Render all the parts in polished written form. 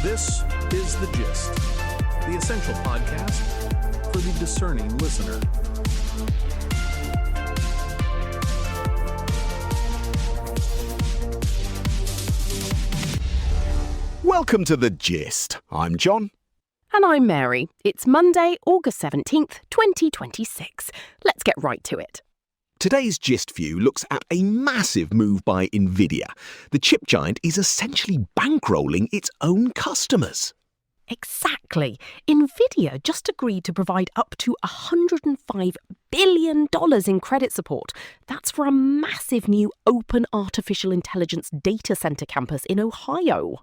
This is The Gist, the essential podcast for the discerning listener. Welcome to The Gist. I'm John. And I'm Mary. It's Monday, August 17th, 2026. Let's get right to it. Today's Gist View looks at a massive move by Nvidia. The chip giant is essentially bankrolling its own customers. Exactly. Nvidia just agreed to provide up to $105 billion in credit support. That's for a massive new open artificial intelligence data center campus in Ohio.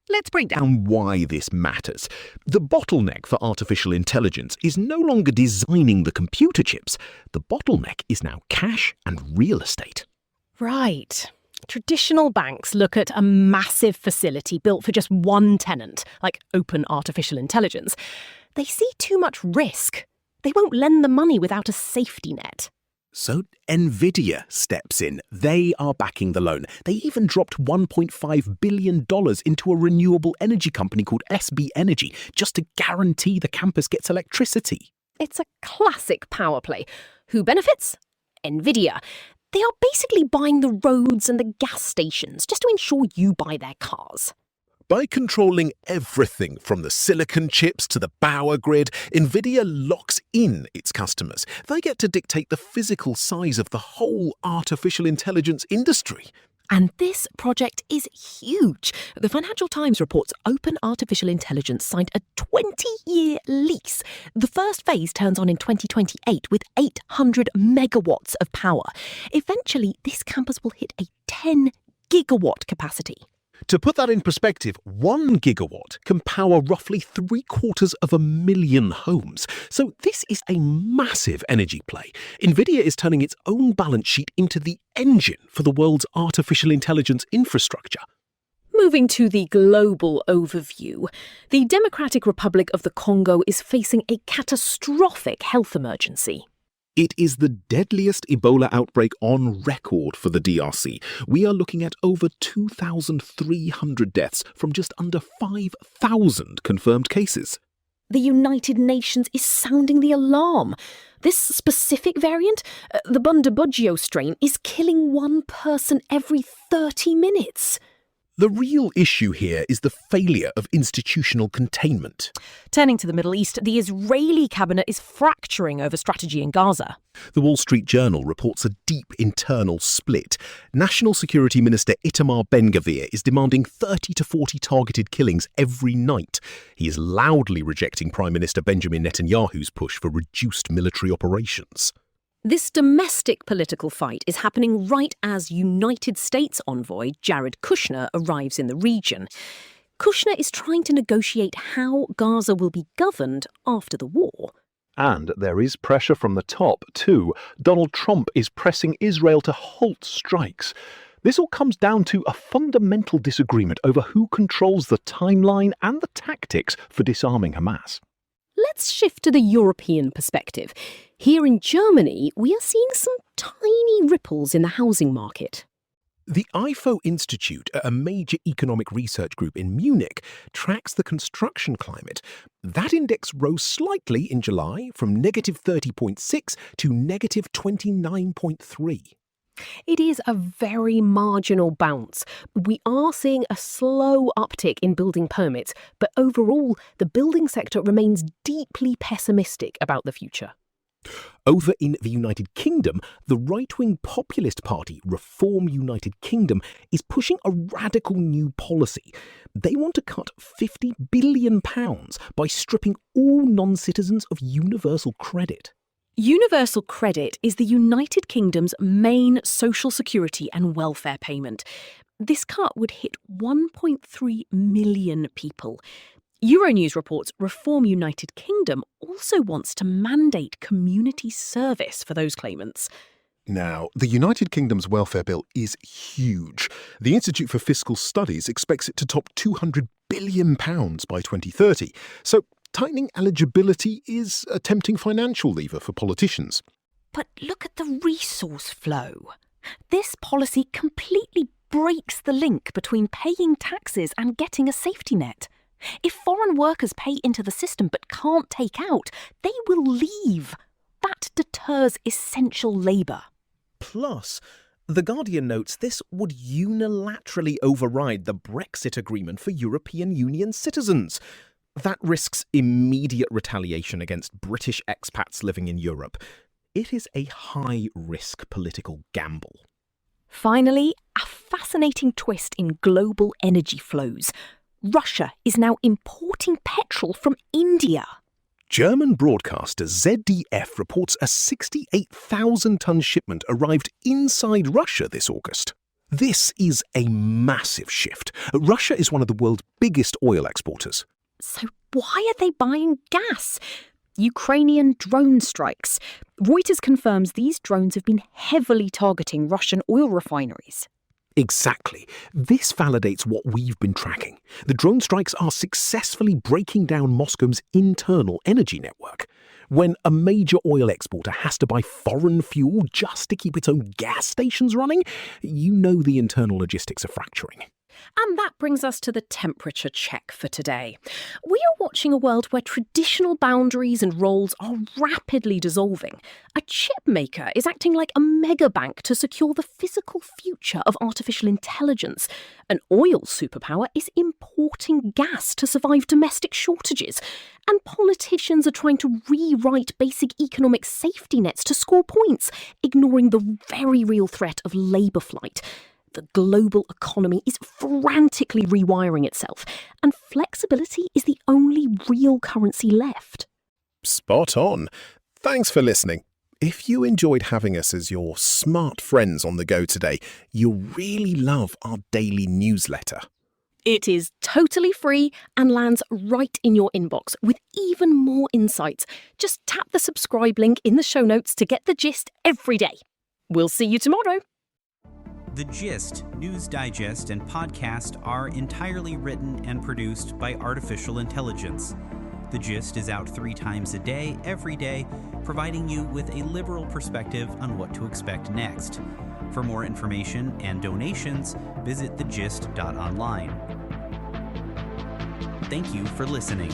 Let's break down why this matters. The bottleneck for artificial intelligence is no longer designing the computer chips. The bottleneck is now cash and real estate. Right. Traditional banks look at a massive facility built for just one tenant, like open artificial intelligence. They see too much risk. They won't lend the money without a safety net. So Nvidia steps in. They are backing the loan. They even dropped $1.5 billion into a renewable energy company called SB Energy just to guarantee the campus gets electricity. It's a classic power play. Who benefits? Nvidia. They are basically buying the roads and the gas stations just to ensure you buy their cars. By controlling everything from the silicon chips to the power grid, Nvidia locks in its customers. They get to dictate the physical size of the whole artificial intelligence industry. And this project is huge. The Financial Times reports Open Artificial Intelligence signed a 20-year lease. The first phase turns on in 2028 with 800 megawatts of power. Eventually, this campus will hit a 10 gigawatt capacity. To put that in perspective, 1 gigawatt can power roughly 750,000 homes. So this is a massive energy play. Nvidia is turning its own balance sheet into the engine for the world's artificial intelligence infrastructure. Moving to the global overview, the Democratic Republic of the Congo is facing a catastrophic health emergency. It is the deadliest Ebola outbreak on record for the DRC. We are looking at over 2,300 deaths from just under 5,000 confirmed cases. The United Nations is sounding the alarm. This specific variant, the Bundibugyo strain, is killing one person every 30 minutes. The real issue here is the failure of institutional containment. Turning to the Middle East, the Israeli cabinet is fracturing over strategy in Gaza. The Wall Street Journal reports a deep internal split. National Security Minister Itamar Ben-Gvir is demanding 30 to 40 targeted killings every night. He is loudly rejecting Prime Minister Benjamin Netanyahu's push for reduced military operations. This domestic political fight is happening right as United States envoy Jared Kushner arrives in the region. Kushner is trying to negotiate how Gaza will be governed after the war. And there is pressure from the top, too. Donald Trump is pressing Israel to halt strikes. This all comes down to a fundamental disagreement over who controls the timeline and the tactics for disarming Hamas. Let's shift to the European perspective. Here in Germany, we are seeing some tiny ripples in the housing market. The IFO Institute, a major economic research group in Munich, tracks the construction climate. That index rose slightly in July from negative 30.6 to negative 29.3. It is a very marginal bounce. We are seeing a slow uptick in building permits, but overall, the building sector remains deeply pessimistic about the future. Over in the United Kingdom, the right-wing populist party, Reform United Kingdom, is pushing a radical new policy. They want to cut £50 billion by stripping all non-citizens of universal credit. Universal credit is the United Kingdom's main social security and welfare payment. This cut would hit 1.3 million people. Euronews reports Reform United Kingdom also wants to mandate community service for those claimants. Now, the United Kingdom's welfare bill is huge. The Institute for Fiscal Studies expects it to top £200 billion by 2030. So tightening eligibility is a tempting financial lever for politicians. But look at the resource flow. This policy completely breaks the link between paying taxes and getting a safety net. If foreign workers pay into the system but can't take out, they will leave. That deters essential labour. Plus, The Guardian notes this would unilaterally override the Brexit agreement for European Union citizens. That risks immediate retaliation against British expats living in Europe. It is a high-risk political gamble. Finally, a fascinating twist in global energy flows. Russia is now importing petrol from India. German broadcaster ZDF reports a 68,000-ton shipment arrived inside Russia this August. This is a massive shift. Russia is one of the world's biggest oil exporters. So why are they buying gas? Ukrainian drone strikes. Reuters confirms these drones have been heavily targeting Russian oil refineries. Exactly. This validates what we've been tracking. The drone strikes are successfully breaking down Moscow's internal energy network. When a major oil exporter has to buy foreign fuel just to keep its own gas stations running, you know the internal logistics are fracturing. And that brings us to the temperature check for today. We are watching a world where traditional boundaries and roles are rapidly dissolving. A chip maker is acting like a mega bank to secure the physical future of artificial intelligence. An oil superpower is importing gas to survive domestic shortages. And politicians are trying to rewrite basic economic safety nets to score points, ignoring the very real threat of labour flight. The global economy is frantically rewiring itself, and flexibility is the only real currency left. Spot on. Thanks for listening. If you enjoyed having us as your smart friends on the go today, you'll really love our daily newsletter. It is totally free and lands right in your inbox with even more insights. Just tap the subscribe link in the show notes to get the gist every day. We'll see you tomorrow. The Gist, News Digest, and podcast are entirely written and produced by artificial intelligence. The Gist is out 3 times a day, every day, providing you with a liberal perspective on what to expect next. For more information and donations, visit thegist.online. Thank you for listening.